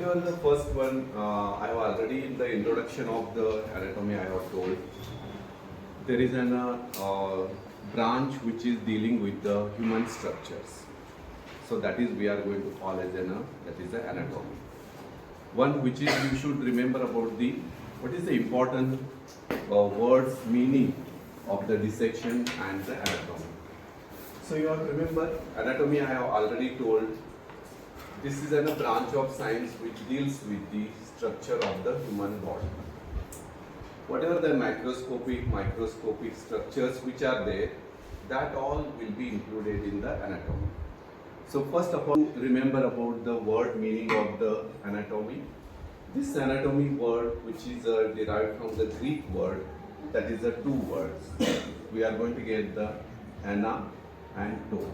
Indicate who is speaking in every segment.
Speaker 1: whatever the first one, I have already in the introduction of the anatomy I have told, there is an branch which is dealing with the human structures. So that is we are going to call as that is the anatomy. One which is you should remember about the what is the important words meaning of the dissection and the anatomy. So you have to remember anatomy I have already told. This is a branch of science which deals with the structure of the human body. Whatever the microscopic structures which are there, that all will be included in the anatomy. So first of all, remember about the word meaning of the anatomy. This anatomy word which is derived from the Greek word, that is the two words. We are going to get the ana and to.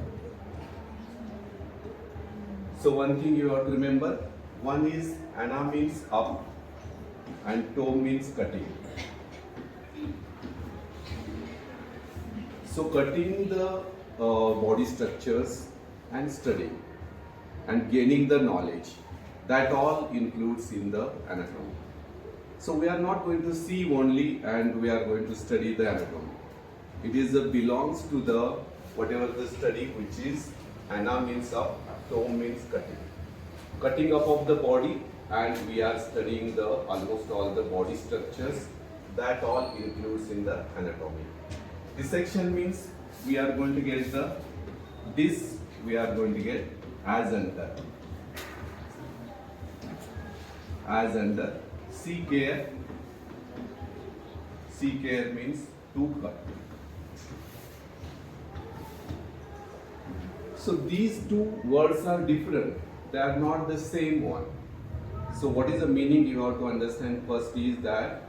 Speaker 1: So one thing you have to remember, one is ana means up and toe means cutting. So cutting the body structures and studying and gaining the knowledge, that all includes in the anatomy. So we are not going to see only and we are going to study the anatomy. It is belongs to the whatever the study which is ana means up, toe means cutting. Cutting up of the body, and we are studying the almost all the body structures, that all includes in the anatomy. Dissection means we are going to get the this we are going to get as under C care means to cut. So these two words are different, they are not the same one. So what is the meaning you have to understand first is that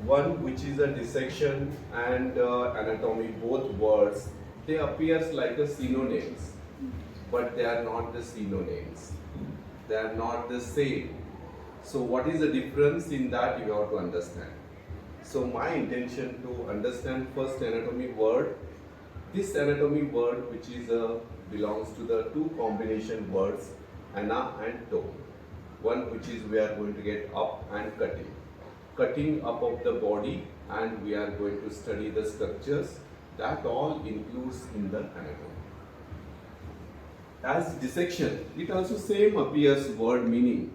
Speaker 1: one which is a dissection and anatomy, both words, they appears like a synonyms, but they are not the synonyms. They are not the same. So what is the difference in that you have to understand. So my intention to understand first anatomy word. This anatomy word which is belongs to the two combination words ana and toe. One which is we are going to get up and cutting. Cutting up of the body, and we are going to study the structures, that all includes in the anatomy. As dissection, it also same appears word meaning,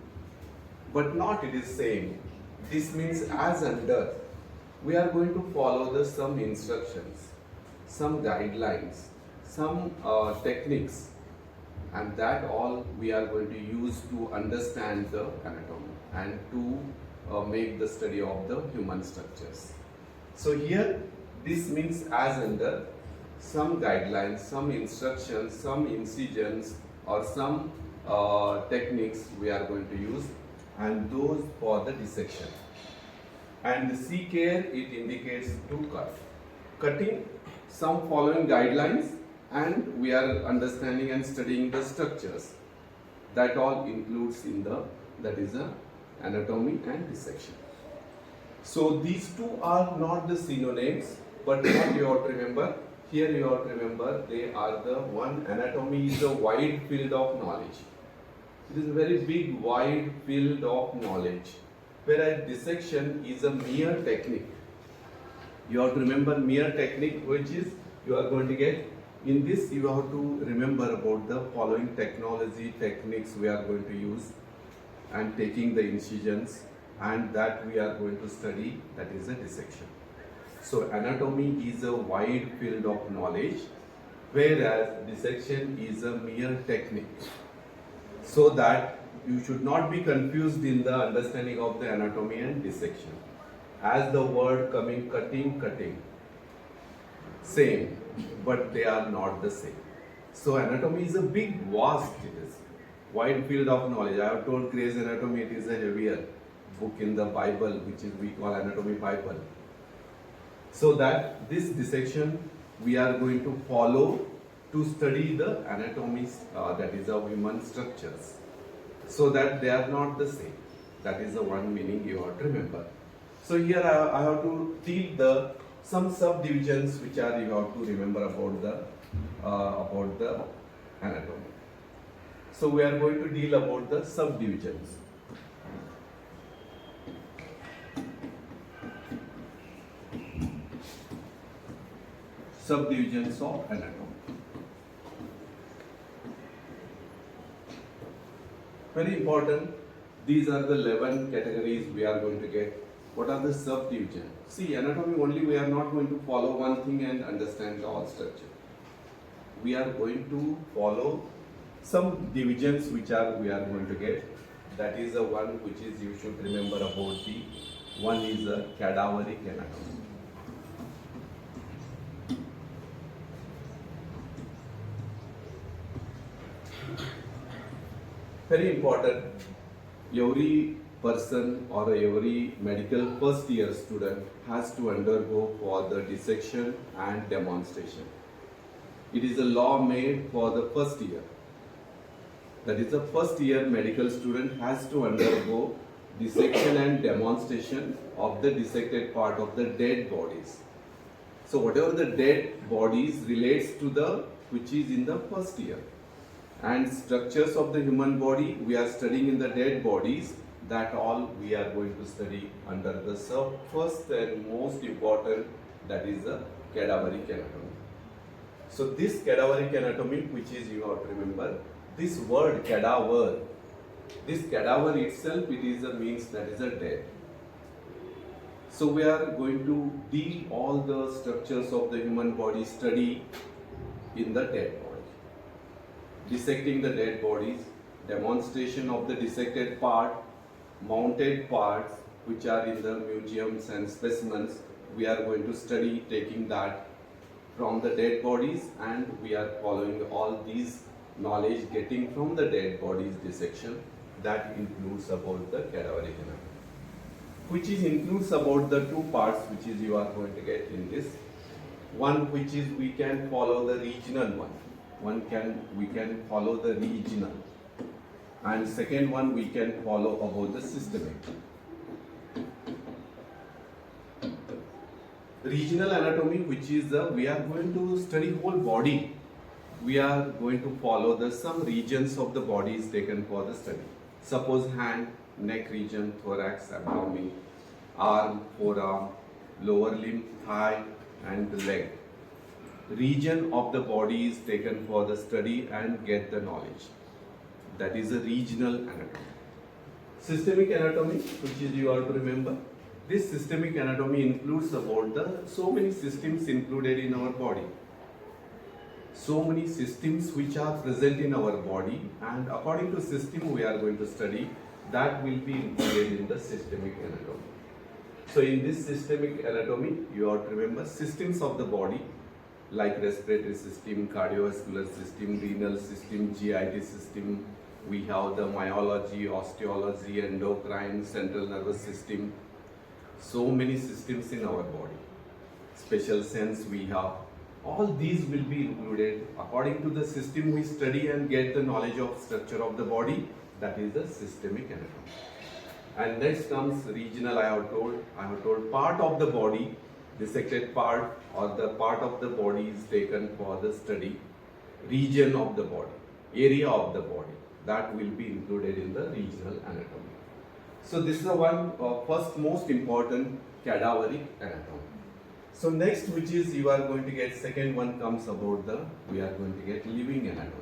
Speaker 1: but not it is same. This means as under, we are going to follow the some instructions, some guidelines, some techniques, and that all we are going to use to understand the anatomy and to make the study of the human structures. So here this means as under some guidelines, some instructions, some incisions or some techniques we are going to use, and those for the dissection. And the C care, it indicates to cut. Cutting some following guidelines, and we are understanding and studying the structures. That all includes in the, that is the anatomy and dissection. So these two are not the synonyms, but what you have to remember, here you have to remember they are the one. Anatomy is a wide field of knowledge. It is a very big wide field of knowledge, whereas dissection is a mere technique. You have to remember mere technique, which is you are going to get in this. You have to remember about the following technology techniques we are going to use and taking the incisions, and that we are going to study, that is a dissection. So anatomy is a wide field of knowledge, whereas dissection is a mere technique. So that you should not be confused in the understanding of the anatomy and dissection. As the word coming cutting, same, but they are not the same. So anatomy is a big vast, it is wide field of knowledge. I have told Gray's Anatomy, it is a heavier book in the Bible, which is we call Anatomy Bible. So that this dissection we are going to follow to study the anatomy, that is of human structures, so that they are not the same. That is the one meaning you have to remember. So here I have to deal the some subdivisions which are you have to remember about the anatomy. So we are going to deal about the subdivisions. subdivisions of anatomy. Very important. These are the 11 categories we are going to get. What are the subdivisions? See, anatomy only we are not going to follow one thing and understand the all structure. We are going to follow some divisions which we are going to get. That is the one which is you should remember about the one is a cadaveric anatomy. Very important. Every person or every medical first year student has to undergo for the dissection and demonstration. It is a law made for the first year. That is the first year medical student has to undergo dissection and demonstration of the dissected part of the dead bodies. So whatever the dead bodies relates to the which is in the first year. And structures of the human body we are studying in the dead bodies, that all we are going to study under the first and most important, that is the cadaveric anatomy. So this cadaveric anatomy, which is you have to remember, this word cadaver, this cadaver itself, it is a means that is a dead. So we are going to deal all the structures of the human body study in the dead body. Dissecting the dead bodies, demonstration of the dissected part, mounted parts which are in the museums and specimens, we are going to study taking that from the dead bodies, and we are following all these knowledge getting from the dead bodies dissection. That includes about the cadaveric anatomy, which is includes about the two parts which is you are going to get in this. One which is we can follow the regional one. We can follow the regional, and second one we can follow about the systemic. Regional anatomy, which is we are going to study whole body. We are going to follow the some regions of the body is taken for the study. Suppose hand, neck region, thorax, abdomen, arm, forearm, lower limb, thigh, and the leg. Region of the body is taken for the study and get the knowledge. That is a regional anatomy. Systemic anatomy, which is you have to remember. This systemic anatomy includes about the so many systems included in our body. So many systems which are present in our body, and according to system we are going to study, that will be included in the systemic anatomy. So in this systemic anatomy, you have to remember systems of the body, like respiratory system, cardiovascular system, renal system, GIT system. We have the myology, osteology, endocrine, central nervous system. So many systems in our body. Special sense we have. All these will be included according to the system we study and get the knowledge of structure of the body. That is the systemic anatomy. And next comes regional. I have told part of the body, dissected part or the part of the body is taken for the study. Region of the body, area of the body, that will be included in the regional anatomy. So this is the one first most important cadaveric anatomy. So next, which is you are going to get, second one comes about we are going to get living anatomy.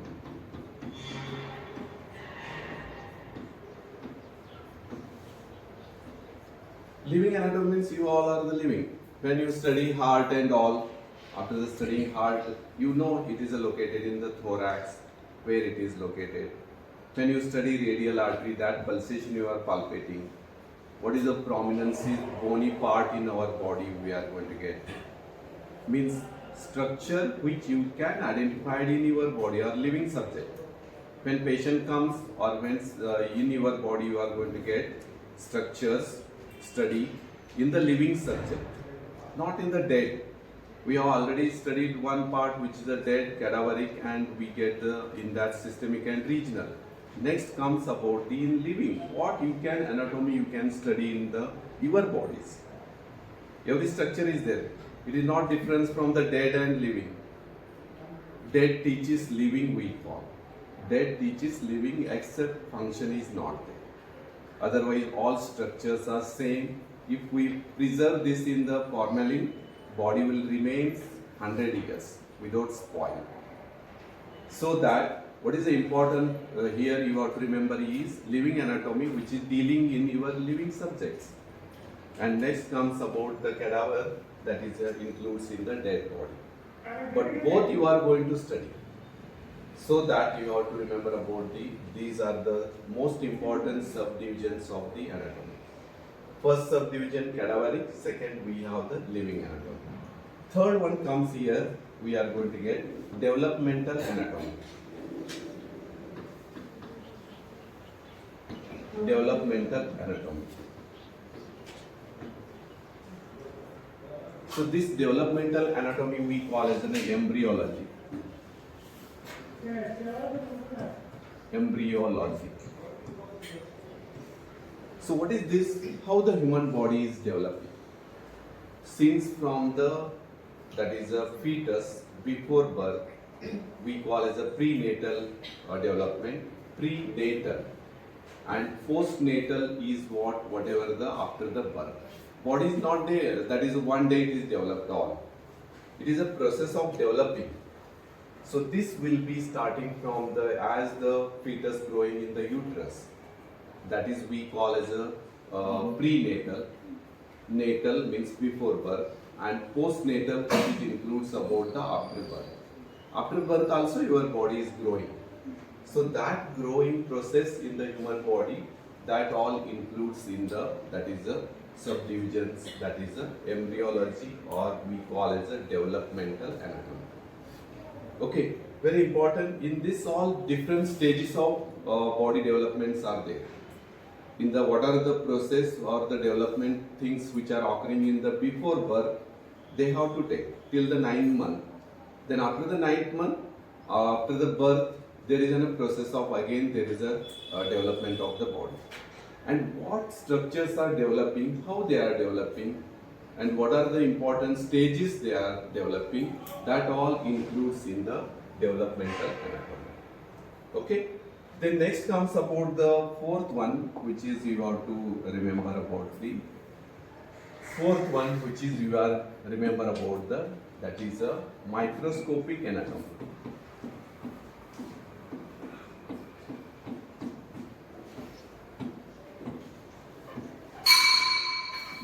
Speaker 1: Living anatomy means you all are the living. When you study heart and all, after the studying heart, you know it is located in the thorax, where it is located. When you study radial artery, that pulsation you are palpating. What is the prominence, bony part in our body we are going to get. Means structure which you can identify in your body or living subject. When patient comes or when in your body you are going to get structures study in the living subject, not in the dead. We have already studied one part which is the dead, cadaveric, and we get in that systemic and regional. Next comes about the in living. What you can anatomy you can study in your bodies. Every structure is there. It is not different from the dead and living. Dead teaches living we form. Dead teaches living except function is not there. Otherwise all structures are same. If we preserve this in the formalin, body will remain 100 years without spoil. So that what is the important here you have to remember is living anatomy, which is dealing in your living subjects. And next comes about the cadaver, that is includes in the dead body. But both you are going to study. So that you have to remember about these are the most important subdivisions of the anatomy. First subdivision cadaveric, second we have the living anatomy. Third one comes here, we are going to get developmental anatomy. Developmental anatomy. So this developmental anatomy we call as an embryology. Embryology. So what is this? How the human body is developing? Since from the, that is a fetus before birth, we call as a prenatal development, prenatal, and postnatal is whatever the after the birth. Body is not there, that is one day it is developed all. It is a process of developing. So this will be starting from the as the fetus growing in the uterus. That is we call as a prenatal. Natal means before birth, and postnatal it includes about the after birth. After birth also your body is growing. So that growing process in the human body, that all includes in the, that is a subdivisions, that is a embryology, or we call as a developmental anatomy. Okay, very important. In this all different stages of body developments are there. In the what are the process or the development things which are occurring in the before birth, they have to take till the 9th month. Then after the 9th month, after the birth, there is a process of again there is a development of the body. And what structures are developing, how they are developing, and what are the important stages they are developing, that all includes in the developmental anatomy. Okay. Then next comes about the fourth one, which is you have to remember about the fourth one, which is you are remember about the, that is a microscopic anatomy.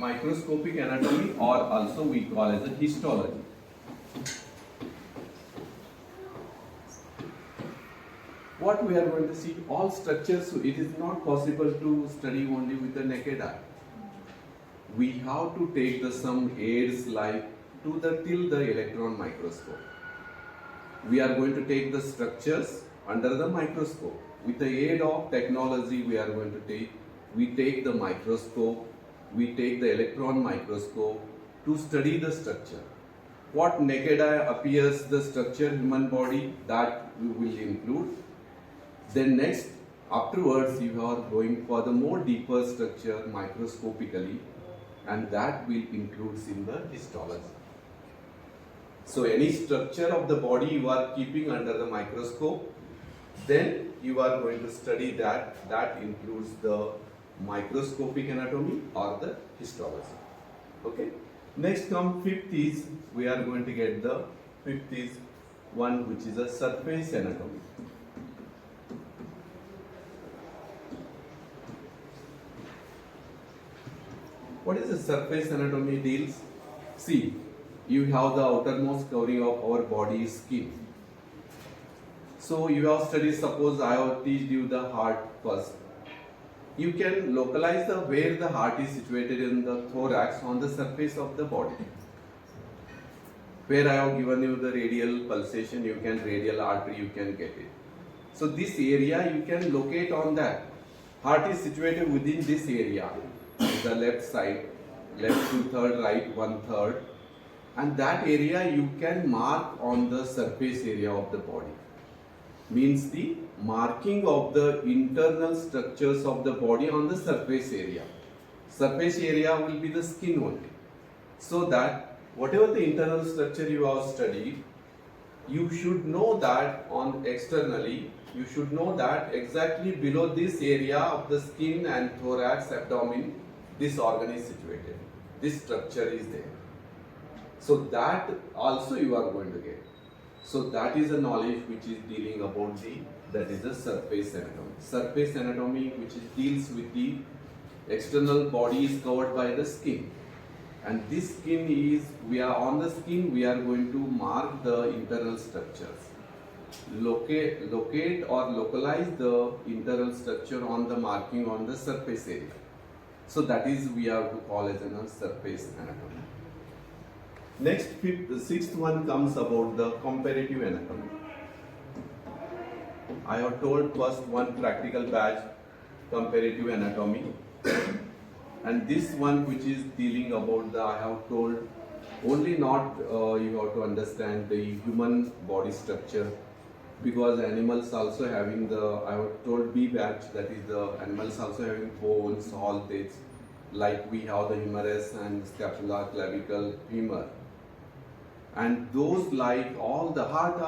Speaker 1: Microscopic anatomy, or also we call as a histology. What we are going to see, all structures, it is not possible to study only with the naked eye. We have to take the some aids like to the till the electron microscope. We are going to take the structures under the microscope. With the aid of technology we are going to take, we take the microscope, we take the electron microscope to study the structure. What naked eye appears the structure human body, that we will include. Then next, afterwards you are going for the more deeper structure microscopically, and that will include in the histology. So any structure of the body you are keeping under the microscope, then you are going to study that. That includes the microscopic anatomy or the histology. Okay. Next come fifth is, we are going to get the fifth is one which is a surface anatomy. What is the surface anatomy deals? See, you have the outermost covering of our body skin. So you have studied, suppose I have teached you the heart first. You can localize the where the heart is situated in the thorax on the surface of the body. Where I have given you the radial pulsation, you can radial artery, you can get it. So this area you can locate on that. Heart is situated within this area, the left side, left 2/3, right 1/3, and that area you can mark on the surface area of the body. Means the marking of the internal structures of the body on the surface area. Surface area will be the skin only. So that whatever the internal structure you have studied, you should know that on externally, you should know that exactly below this area of the skin and thorax, abdomen, this organ is situated. This structure is there. So that also you are going to get. So that is a knowledge which is dealing about that is the surface anatomy. Surface anatomy which deals with the external body is covered by the skin. And this skin is, on the skin we are going to mark the internal structures. Locate or localize the internal structure on the marking on the surface area. So that is we have to call as a surface anatomy. Next, sixth one comes about the comparative anatomy. I have told first one practical batch, comparative anatomy. And this one which is dealing about I have told only not you have to understand the human body structure, because animals also having I have told B batch, that is the animals also having bones, all this, like we have the humerus and scapula, clavicle, femur. And those like all the heart,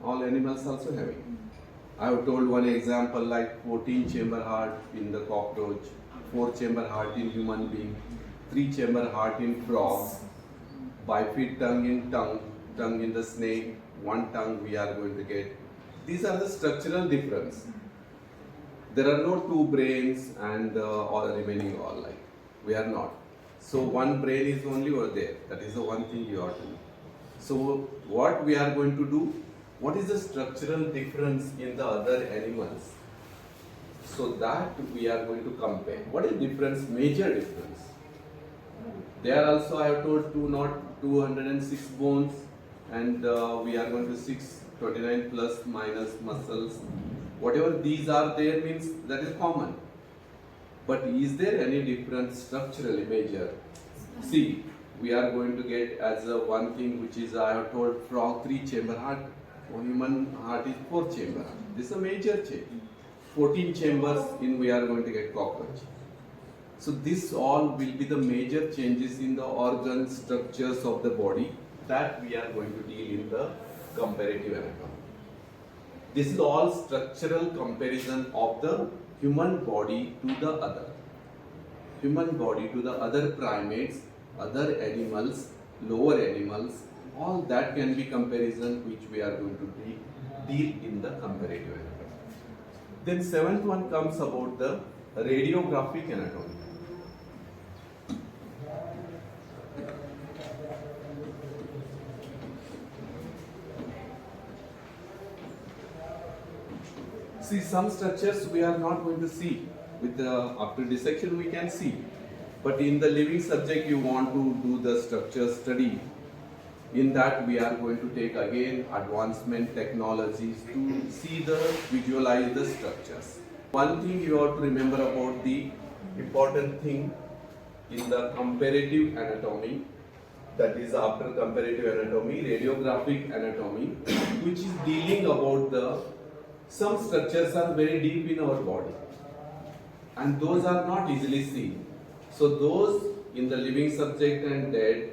Speaker 1: all animals also having. I have told one example like 14 chamber heart in the cockroach, 4 chamber heart in human being, 3 chamber heart in frogs, bifid tongue in the snake, 1 tongue we are going to get. These are the structural difference. There are no 2 brains and all remaining all like. We are not. So 1 brain is only over there. That is the one thing you have to know. So what we are going to do? What is the structural difference in the other animals? So that we are going to compare. What is difference? Major difference. There also I have told 206 bones, and we are going to 629 plus minus muscles. Whatever these are there means that is common. But is there any difference structurally major? See, we are going to get as a one thing which is I have told frog 3 chamber heart, human heart is 4 chamber heart. This is a major change. 14 chambers in we are going to get cockroach. So this all will be the major changes in the organ structures of the body that we are going to deal in the comparative anatomy. This is all structural comparison of the human body to the other. Human body to the other primates, other animals, lower animals, all that can be comparison which we are going to deal in the comparative anatomy. Then 7th one comes about the radiographic anatomy. See, some structures we are not going to see. With after dissection we can see. But in the living subject you want to do the structure study. In that we are going to take again advancement technologies to see visualize the structures. One thing you have to remember about the important thing in the comparative anatomy, that is after comparative anatomy, radiographic anatomy, which is dealing about some structures are very deep in our body and those are not easily seen. So those in the living subject and dead,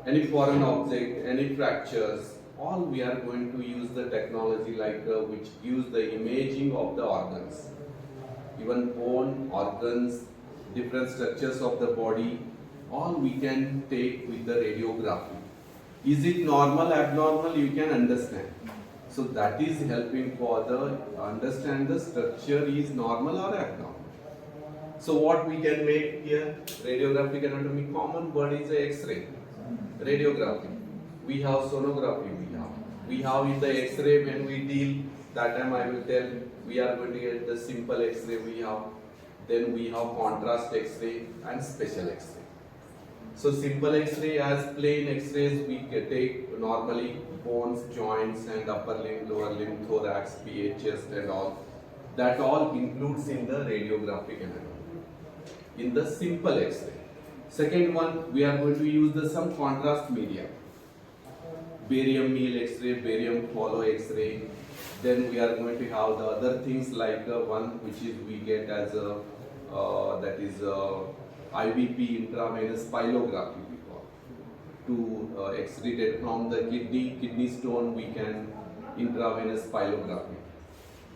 Speaker 1: any foreign object, any fractures, all we are going to use the technology like which gives the imaging of the organs. Even bone, organs, different structures of the body, all we can take with the radiography. Is it normal, abnormal? You can understand. So that is helping for understand the structure is normal or abnormal. So what we can make here, radiographic anatomy, common word is X-ray. Radiography. We have sonography, we have in the X-ray when we deal, that time I will tell, we are going to get the simple X-ray we have, then we have contrast X-ray and special X-ray. So simple X-ray as plain X-rays we can take normally bones, joints and upper limb, lower limb, thorax, PH, chest and all. That all includes in the radiographic anatomy. In the simple X-ray. Second one, we are going to use some contrast media. Barium meal X-ray, barium follow X-ray. Then we are going to have the other things like one which is we get as that is IVP, intravenous pylography we call. To extrude from the kidney stone we can intravenous pylography.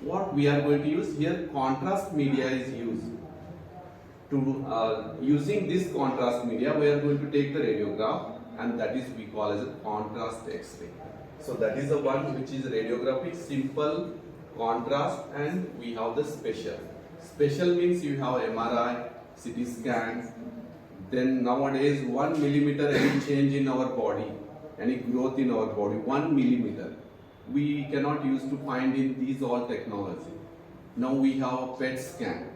Speaker 1: What we are going to use here, contrast media is used. To using this contrast media, we are going to take the radiograph and that is we call as a contrast X-ray. So that is the one which is radiographic, simple, contrast, and we have the special. Special means you have MRI, CT scan. Then nowadays 1 millimeter any change in our body, any growth in our body, 1 millimeter, we cannot use to find in these all technology. Now we have PET scan,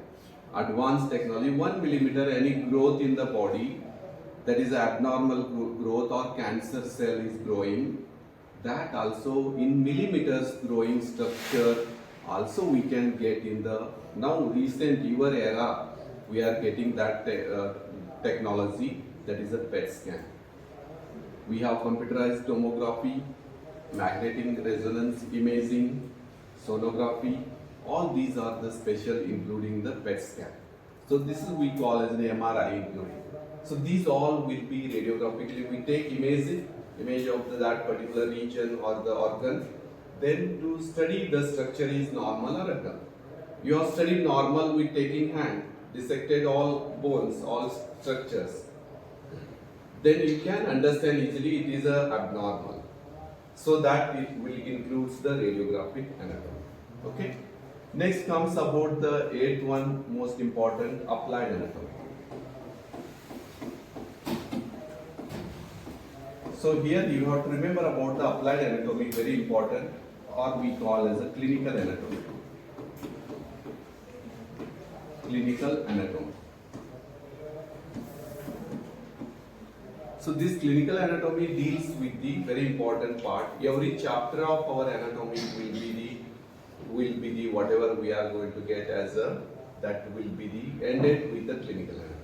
Speaker 1: advanced technology, 1 millimeter any growth in the body, that is abnormal growth or cancer cell is growing, that also in millimeters growing structure also we can get in the now recent your era we are getting that technology, that is a PET scan. We have computerized tomography, magnetic resonance imaging, sonography, all these are the special including the PET scan. So this is we call as an MRI including. So these all will be radiographically, we take image of that particular region or the organ, then to study the structure is normal or abnormal. You have studied normal with taking hand, dissected all bones, all structures. Then you can understand easily it is a abnormal. So that it will includes the radiographic anatomy. Okay. Next comes about the eighth one, most important, applied anatomy. So here you have to remember about the applied anatomy, very important, or we call as a clinical anatomy. Clinical anatomy. So this clinical anatomy deals with the very important part. Every chapter of our anatomy will be the whatever we are going to get as a, that will be the ended with the clinical anatomy.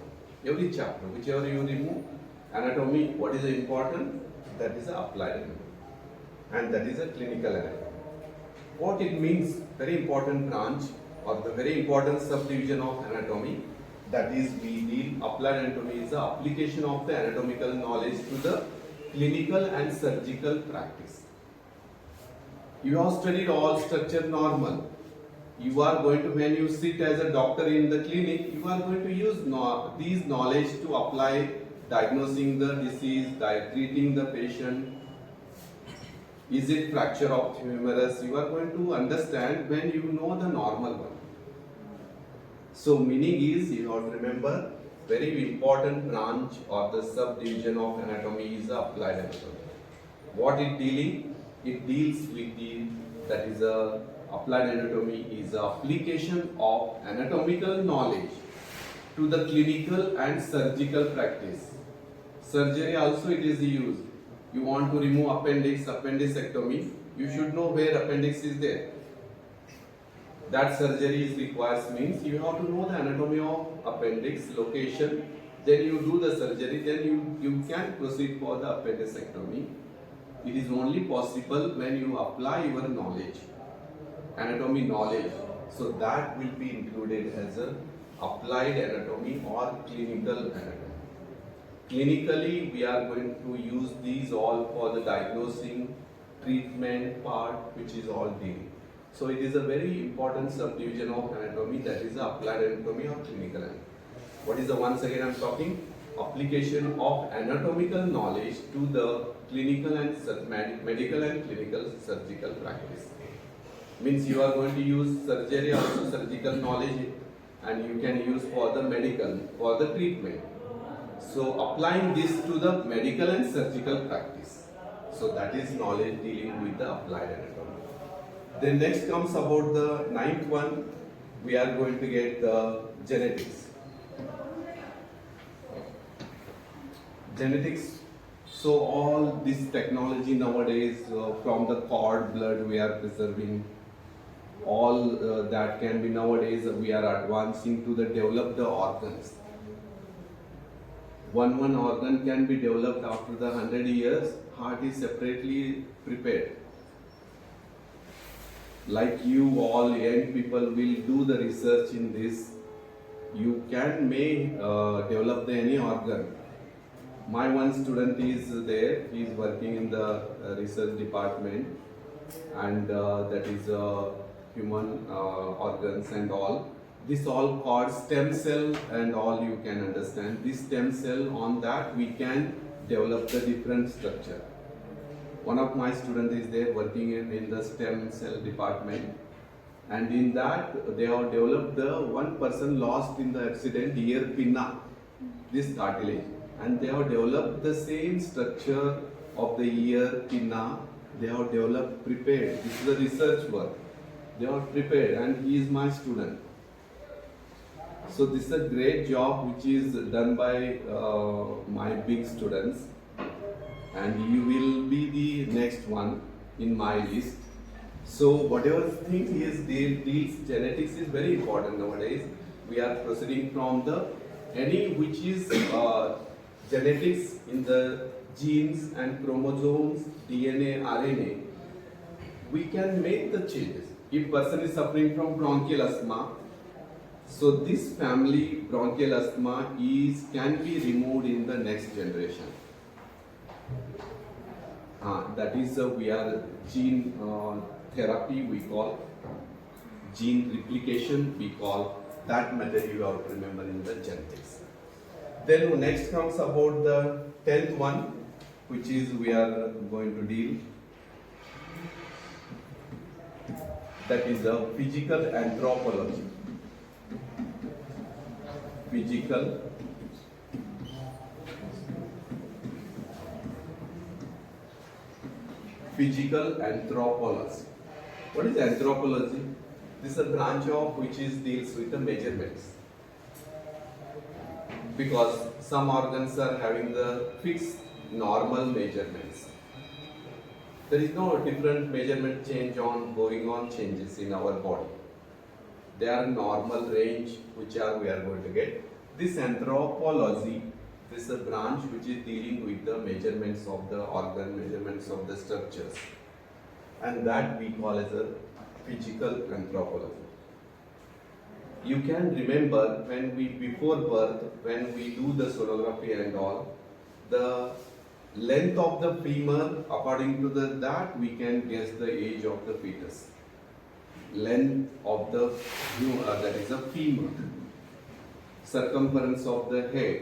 Speaker 1: Every chapter, whichever you remove, anatomy, what is important? That is a applied anatomy, and that is a clinical anatomy. What it means, very important branch or the very important subdivision of anatomy, that is we deal, applied anatomy is the application of the anatomical knowledge to the clinical and surgical practice. You have studied all structure normal. You are going to, when you sit as a doctor in the clinic, you are going to use these knowledge to apply diagnosing the disease, treating the patient. Is it fracture of humerus? You are going to understand when you know the normal one. So meaning is, you have to remember, very important branch or the subdivision of anatomy is the applied anatomy. What it dealing? It deals with the, that is a, applied anatomy is the application of anatomical knowledge to the clinical and surgical practice. Surgery also it is used. You want to remove appendix, appendicectomy, you should know where appendix is there. That surgery is requires means you have to know the anatomy of appendix, location, then you do the surgery, then you can proceed for the appendicectomy. It is only possible when you apply your knowledge, anatomy knowledge. So that will be included as a applied anatomy or clinical anatomy. Clinically, we are going to use these all for the diagnosing, treatment part, which is all dealing. So it is a very important subdivision of anatomy, that is the applied anatomy or clinical anatomy. What is the, once again I am talking, application of anatomical knowledge to the clinical and medical and clinical surgical practice. Means you are going to use surgery also surgical knowledge, and you can use for the medical, for the treatment. So applying this to the medical and surgical practice. So that is knowledge dealing with the applied anatomy. Then next comes about the ninth one, we are going to get the genetics. Genetics, so all this technology nowadays from the cord blood we are preserving, all that can be nowadays we are advancing to the develop the organs. One organ can be developed after the 100 years, heart is separately prepared. Like you all young people will do the research in this, you may develop any organ. My one student is there, he is working in the research department, and that is human organs and all. This all called stem cell and all, you can understand. This stem cell, on that we can develop the different structure. One of my students is there working in the stem cell department, and in that they have developed the one person lost in the accident ear pinna, this cartilage, and they have developed the same structure of the ear pinna. They have developed, prepared. This is the research work. They have prepared, and he is my student. So this is a great job which is done by my big students, and you will be the next one in my list. So whatever thing he is deals, genetics is very important nowadays. We are proceeding from the any which is genetics in the genes and chromosomes, DNA, RNA. We can make the changes. If person is suffering from bronchial asthma, so this family bronchial asthma can be removed in the next generation. That is we are gene therapy, we call gene replication, we call that method. You have to remember in the genetics. Then next comes about the 10th one, which is we are going to deal. That is the physical anthropology. Physical anthropology. What is anthropology? This is a branch of which deals with the measurements. Because some organs are having the fixed normal measurements. There is no different measurement going on changes in our body. They are normal range we are going to get. This anthropology, this is a branch which is dealing with the measurements of the organ, measurements of the structures, and that we call as a physical anthropology. You can remember before birth, when we do the sonography and all, the length of the femur, according to that we can guess the age of the fetus. Length of the that is a femur. Circumference of the head.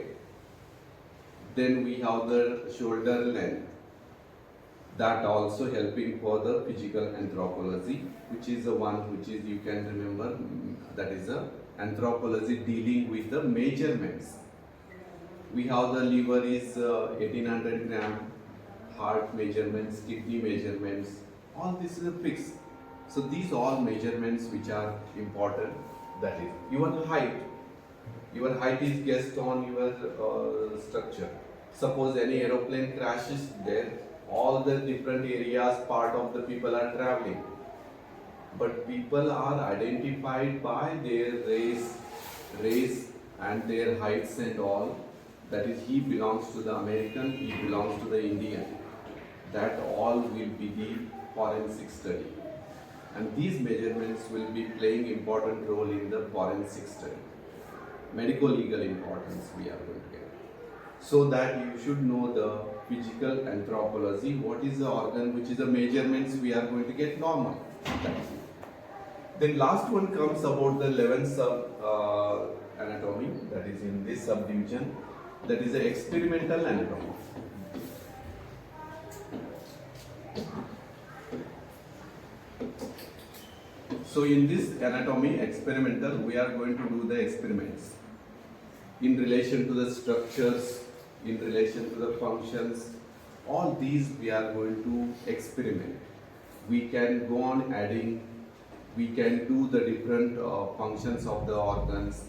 Speaker 1: Then we have the shoulder length. That also helping for the physical anthropology, which is the one which is you can remember, that is a anthropology dealing with the measurements. We have the liver is 1800 gram, heart measurements, kidney measurements, all this is a fixed. So these all measurements which are important. That is your height. Your height is guessed on your structure. Suppose any aeroplane crashes there, all the different areas, part of the people are traveling. But people are identified by their race and their heights and all. That is, he belongs to the American, he belongs to the Indian. That all will be the forensic study. And these measurements will be playing important role in the forensic study. Medical legal importance we are going to get. So that you should know the physical anthropology, what is the organ, which is the measurements we are going to get normal. Then last one comes about the 11th sub anatomy, that is in this subdivision, that is the experimental anatomy. So in this anatomy experimental, we are going to do the experiments in relation to the structures, in relation to the functions. All these we are going to experiment. We can go on adding, we can do the different functions of the organs,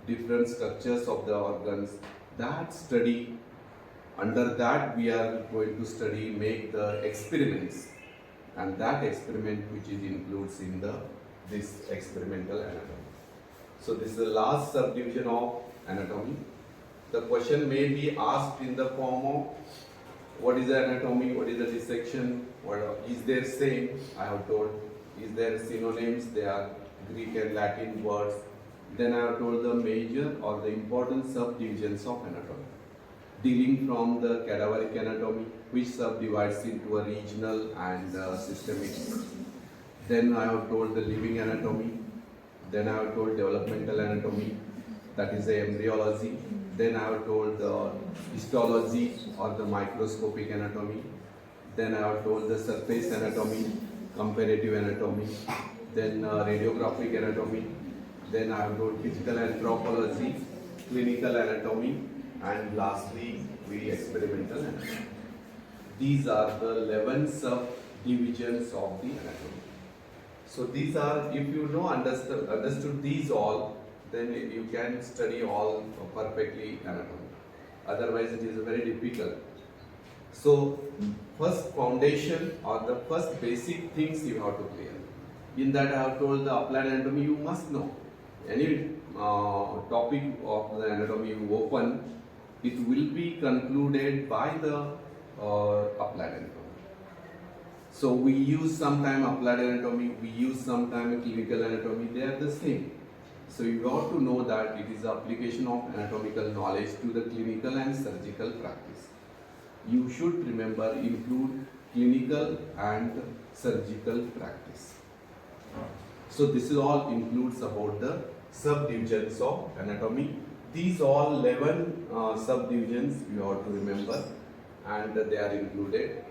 Speaker 1: different structures of the organs. That study, under that we are going to study, make the experiments, and that experiment which is includes in this experimental anatomy. So this is the last subdivision of anatomy. The question may be asked in the form of what is the anatomy, what is the dissection, what is there same, I have told, is there synonyms, they are Greek and Latin words. Then I have told the major or the important subdivisions of anatomy, dealing from the cadaveric anatomy, which subdivides into a regional and systemic. Then I have told the living anatomy. Then I have told developmental anatomy, that is the embryology. Then I have told the histology or the microscopic anatomy. Then I have told the surface anatomy, comparative anatomy. Then radiographic anatomy. Then I have told physical anthropology, clinical anatomy, and lastly we experimental anatomy. These are the 11 subdivisions of the anatomy. So these are, if you know understood these all, then you can study all perfectly anatomy. Otherwise it is very difficult. So first foundation or the first basic things you have to clear. In that I have told the applied anatomy you must know. Any topic of the anatomy you open, it will be concluded by the applied anatomy. So we use sometime applied anatomy, we use sometime clinical anatomy, they are the same. So you have to know that it is the application of anatomical knowledge to the clinical and surgical practice. You should remember include clinical and surgical practice. So this is all includes about the subdivisions of anatomy. These all 11 subdivisions you have to remember, and they are included.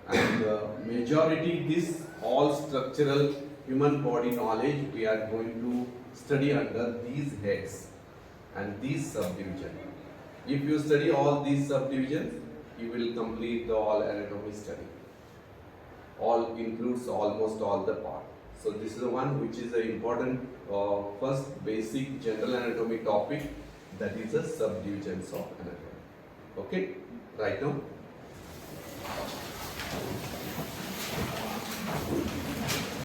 Speaker 1: And majority this all structural human body knowledge we are going to study under these heads and these subdivisions. If you study all these subdivisions, you will complete the all anatomy study. All includes almost all the part. So this is the one which is an important first basic general anatomy topic, that is the subdivisions of anatomy. Okay, right now.